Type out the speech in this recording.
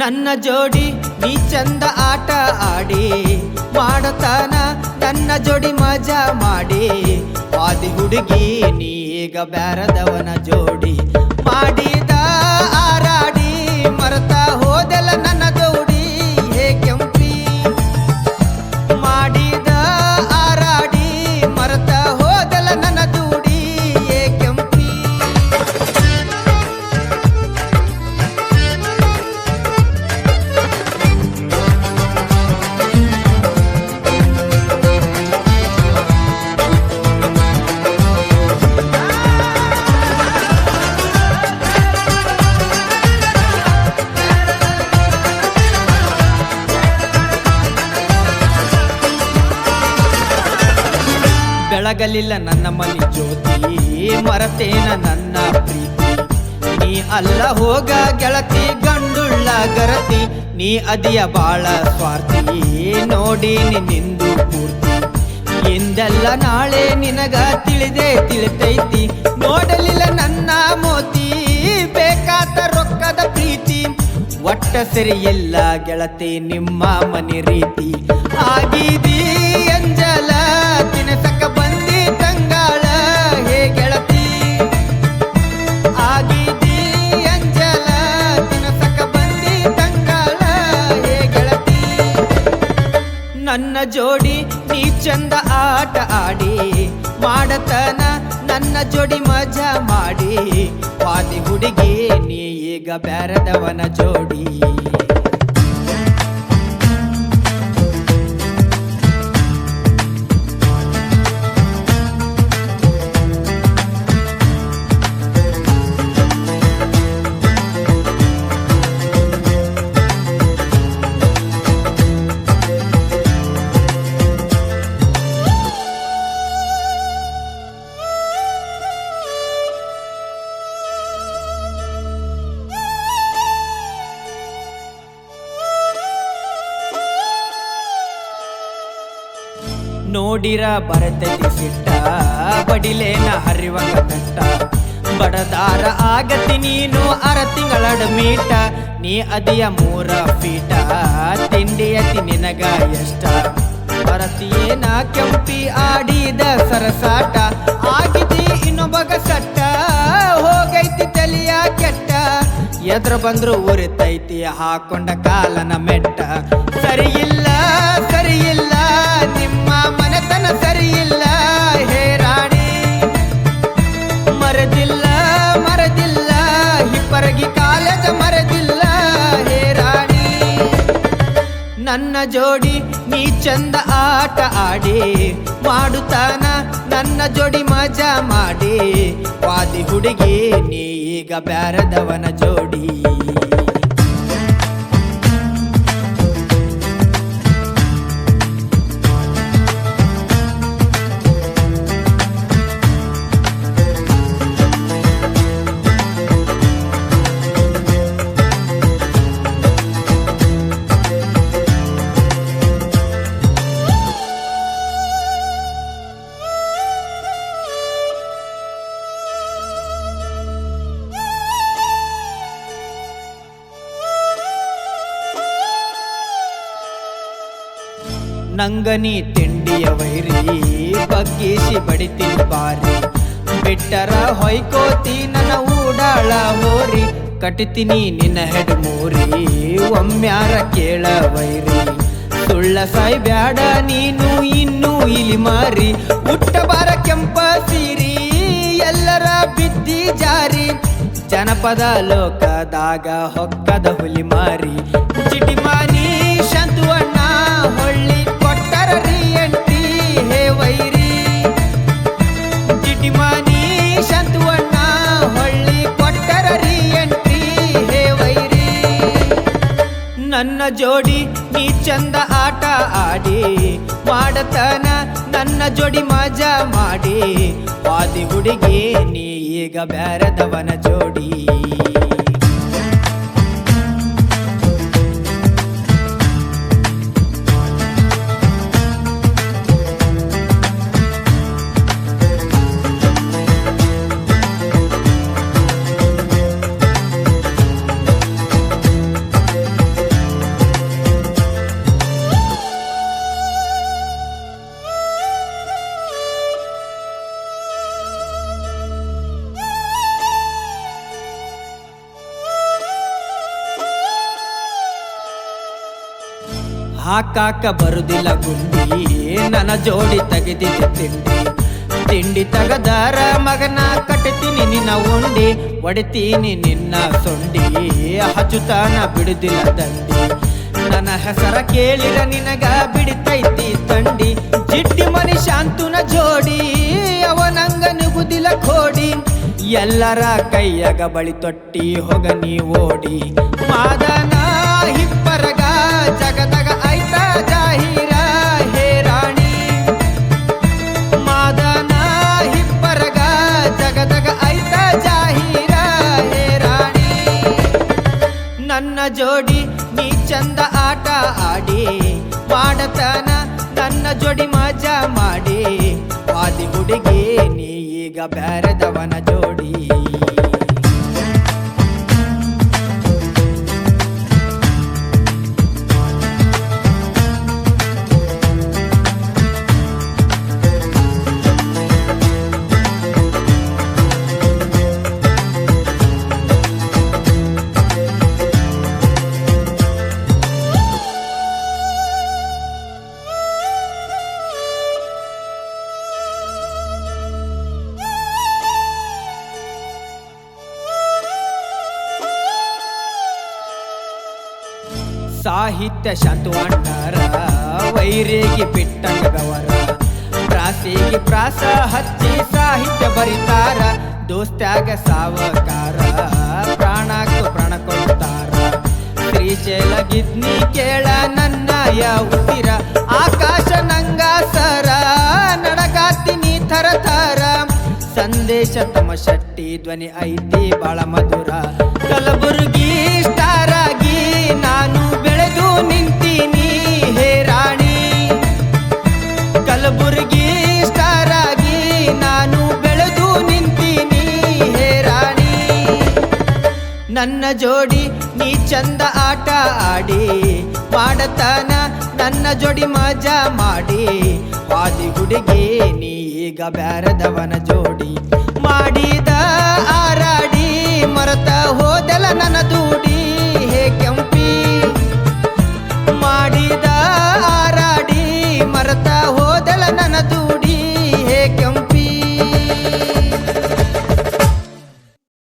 ನನ್ನ ಜೋಡಿ ನೀ ಚಂದ ಆಟ ಆಡಿ ಮಾಡತಾನ ನನ್ನ ಜೋಡಿ ಮಜಾ ಮಾಡಿ ಆದಿ ಹುಡುಗಿ ನೀಗ ಬ್ಯಾರದವನ ಜೋಡಿ ಮಾಡಿದ ಆರಾಡಿ ಮರತ ಹೋದೆಲ್ಲ ನನ್ನ ದೌಡಿ ಹೇ ಕೆಂಪಿ ಮಾಡಿದ ಆರಾಡಿ ಮರತ ಹೋದೆಲ್ಲ ನನ್ನ ದೂಡಿ ಹೇ ಕೆಂಪಿ ಬೆಳಗಲಿಲ್ಲ ನನ್ನ ಮನಿ ಜ್ಯೋತಿ ಮರತೇನ ನನ್ನ ಪ್ರೀತಿ ನೀ ಅಲ್ಲ ಹೋಗ ಗೆಳತಿ ಗಂಡುಳ್ಳ ಗರತಿ ನೀ ಅದಿಯ ಬಾಳ ಸ್ವಾರ್ಥಿ ನೋಡಿ ನಿಂದು ಪೂರ್ತಿ ಎಂದೆಲ್ಲ ನಾಳೆ ನಿನಗ ತಿಳಿತೈತಿ ನೋಡಲಿಲ್ಲ ನನ್ನ ಮೋತಿ ಬೇಕಾದ ರೊಕ್ಕದ ಪ್ರೀತಿ ಒಟ್ಟ ಸರಿಯಿಲ್ಲ ಗೆಳತಿ ನಿಮ್ಮ ಮನೆ ರೀತಿ ಆಗಿದೀ ಅಂಜಲ ತಿನಸಕ ಬಂದಿ ತಂಗಾಳ ಹೇ ಗೆಳತಿ ಆಗಿದೀ ಅಂಜಲ ತಿನಸಕ ಬಂದಿ ತಂಗಾಳ ಹೇ ಗೆಳತಿ ನನ್ನ ಜೋಡಿ ನೀ ಚಂದ ಆಟ ಆಡಿ ಮಾಡತನ ನನ್ನ ಜೋಡಿ ಮಜಾ ಮಾಡಿ ವಾದಿ ಹುಡುಗಿ ನೀ ಈಗ ಬ್ಯಾರದವನ ಜೋಡಿ ನೋಡಿರ ಬರತೈತಿ ಸಿಟ್ಟ ಬಡಿಲೇನ ಹರಿವಂಗ ಕಟ್ಟ ಬಡದಾರ ಆಗತಿ ನೀನು ಅರ ತಿಂಗಳಡ ಮೀಟ ನೀ ಅದಿಯ 3 ಫೀಟ ತಿಂಡಿಯತಿ ನಿನಗ ಎಷ್ಟ ಬರತಿಯೇನ ಕೆಂಪಿ ಆಡಿದ ಸರಸಾಟ ಆಗಿದಿ ಇನ್ನೊಬ್ಬಗ ಸಟ್ಟ ಹೋಗೈತಿ ತಲಿಯ ಕೆಟ್ಟ ಎದ್ರ ಬಂದ್ರು ಉರಿತೈತಿ ಹಾಕೊಂಡ ಕಾಲನ ಮೆಟ್ಟ ಸರಿಯಿಲ್ಲ ನಿಮ್ಮ ಮನೆತನ ಸರಿಯಿಲ್ಲ ಹೇ ರಾಣಿ ಮರದಿಲ್ಲ ಹಿಪ್ಪರಗಿ ಕಾಲೇಜ ಮರದಿಲ್ಲ ಹೇ ರಾಣಿ ನನ್ನ ಜೋಡಿ ನೀ ಚಂದ ಆಟ ಆಡಿ ಮಾಡುತ್ತಾನ ನನ್ನ ಜೋಡಿ ಮಜಾ ಮಾಡಿ ವಾದಿ ಹುಡುಗಿ ನೀ ಈಗ ಬ್ಯಾರದವನ ಜೋಡಿ ನಂಗನಿ ತಿಂಡಿಯ ವೈರಿ ಬಗ್ಗಿಸಿ ಬಡಿತೀನಿ ಬಾರಿ ಬಿಟ್ಟರ ಹೊಯ್ಕೋತಿ ನನ್ನ ಊಡಾಳ ಹೋರಿ ಕಟಿತೀನಿ ನಿನ್ನ ಹೆಡ್ ಮೂರಿ ಒಮ್ಮ್ಯಾರ ಕೇಳ ವೈರಿ ಸುಳ್ಳ ಸಾಯ್ ಬ್ಯಾಡ ನೀನು ಇನ್ನೂ ಇಲಿ ಮಾರಿ ಹುಟ್ಟ ಬಾರ ಕೆಂಪ ಸೀರಿ ಎಲ್ಲರ ಬಿದ್ದಿ ಜಾರಿ ಜನಪದ ಲೋಕದಾಗ ಹೊಕ್ಕದ ಹುಲಿ ಮಾರಿ ಚಿಟಿಮಾನಿ ಶಂತುವಣ್ಣ ಹೊಳ್ಳಿ ಜೋಡಿ ನೀ ಚಂದ ಆಟ ಆಡಿ ಮಾಡತನ ನನ್ನ ಜೋಡಿ ಮಜಾ ಮಾಡಿ ವಾದಿ ಹುಡುಗಿ ನೀ ಈಗ ಬ್ಯಾರದವನ ಜೋಡಿ ಹಾಕಾಕ ಬರುದಿಲ್ಲ ಗುಂಡಿ ನನ್ನ ಜೋಡಿ ತೆಗೆದಿದ್ದ ತಿಂಡಿ ತಗದಾರ ಮಗನ ಕಟ್ತೀನಿ ನಿನ್ನ ಉಂಡಿ ಒಡಿತೀನಿ ನಿನ್ನ ಸೊಂಡಿ ಹಚ್ಚುತ್ತಾನ ಬಿಡುದಿಲ್ಲ ದಂಡಿ ನನ್ನ ಹೆಸರ ಕೇಳಿರ ನಿನಗ ಬಿಡಿತೈತಿ ತಂಡಿ ಜಿಡ್ಡಿ ಮನಿ ಶಾಂತುನ ಜೋಡಿ ಅವನಂಗ ನುಗುದಿಲ್ಲ ಖೋಡಿ ಎಲ್ಲರ ಕೈಯಾಗ ಬಳಿ ತೊಟ್ಟಿ ಹೋಗ ನೀ ಓಡಿ ಮಾದನ ಹಿಪ್ಪರಗ ಜಗದಗ ಐತ ಜಾಹೀರ ಹೇ ರಾಣಿ ಮಾದನ ಹಿಪ್ಪರಗ ಜಗದಗ ಐತ ಜಾಹೀರ ಹೇ ರಾಣಿ ನನ್ನ ಜೋಡಿ ನೀ ಚಂದ ಆಟ ಆಡಿ ಮಾಡತನ ನನ್ನ ಜೋಡಿ ಮಜಾ ಮಾಡಿ ವಾದಿ ಹುಡುಗಿ ನೀ ಈಗ ಬ್ಯಾರದವನ ಜೋಡಿ ಸಾಹಿತ್ಯ ಶಾಂತು ಅಣ್ಣರ ವೈರೇಗಿ ಬಿಟ್ಟಂಗವರ ಪ್ರಾಸಿಗೆ ಪ್ರಾಸ ಹಚ್ಚಿ ಸಾಹಿತ್ಯ ಬರಿತಾರ ದೋಸ್ತ್ಯಾಗ ಸಾವಕಾರ ಪ್ರಾಣಕ್ಕೆ ಪ್ರಾಣ ಕೊಡ್ತಾರ ಶ್ರೀಶೈಲ ಗಿದ್ನಿ ಕೇಳ ನನ್ನ ಉಸಿರ ಆಕಾಶ ನಂಗಾಸರ ನಡಗಾತೀನಿ ಥರ ಥರ ಸಂದೇಶ ತಮ ಶೆಟ್ಟಿ ಧ್ವನಿ ಐತಿ ಬಾಳ ಮಧುರ ಕಲಬುರ್ಗಿ ಸ್ಟಾರ್ ಆಗಿ ನಾನು ಬೆಳೆದು ನಿಂತೀನಿ ಹೇ ರಾಣಿ ಕಲಬುರ್ಗಿ ಸ್ಟಾರ್ ಆಗಿ ನಾನು ಬೆಳೆದು ನಿಂತೀನಿ ಹೇ ರಾಣಿ ನನ್ನ ಜೋಡಿ ನೀ ಚಂದ ಆಟ ಆಡಿ ಮಾಡತನ ನನ್ನ ಜೋಡಿ ಮಜಾ ಮಾಡಿ ವಾದಿ ಹುಡುಗಿ ನೀ ಈಗ ಬ್ಯಾರದವನ ಜೋಡಿ ಮಾಡಿದ ಆರಾಡಿ ಮರತ ಹೋದಲ ನನ್ನ ದೂಡಿ ಹೇ ಕೆಂಪಿ ಮಾಡಿ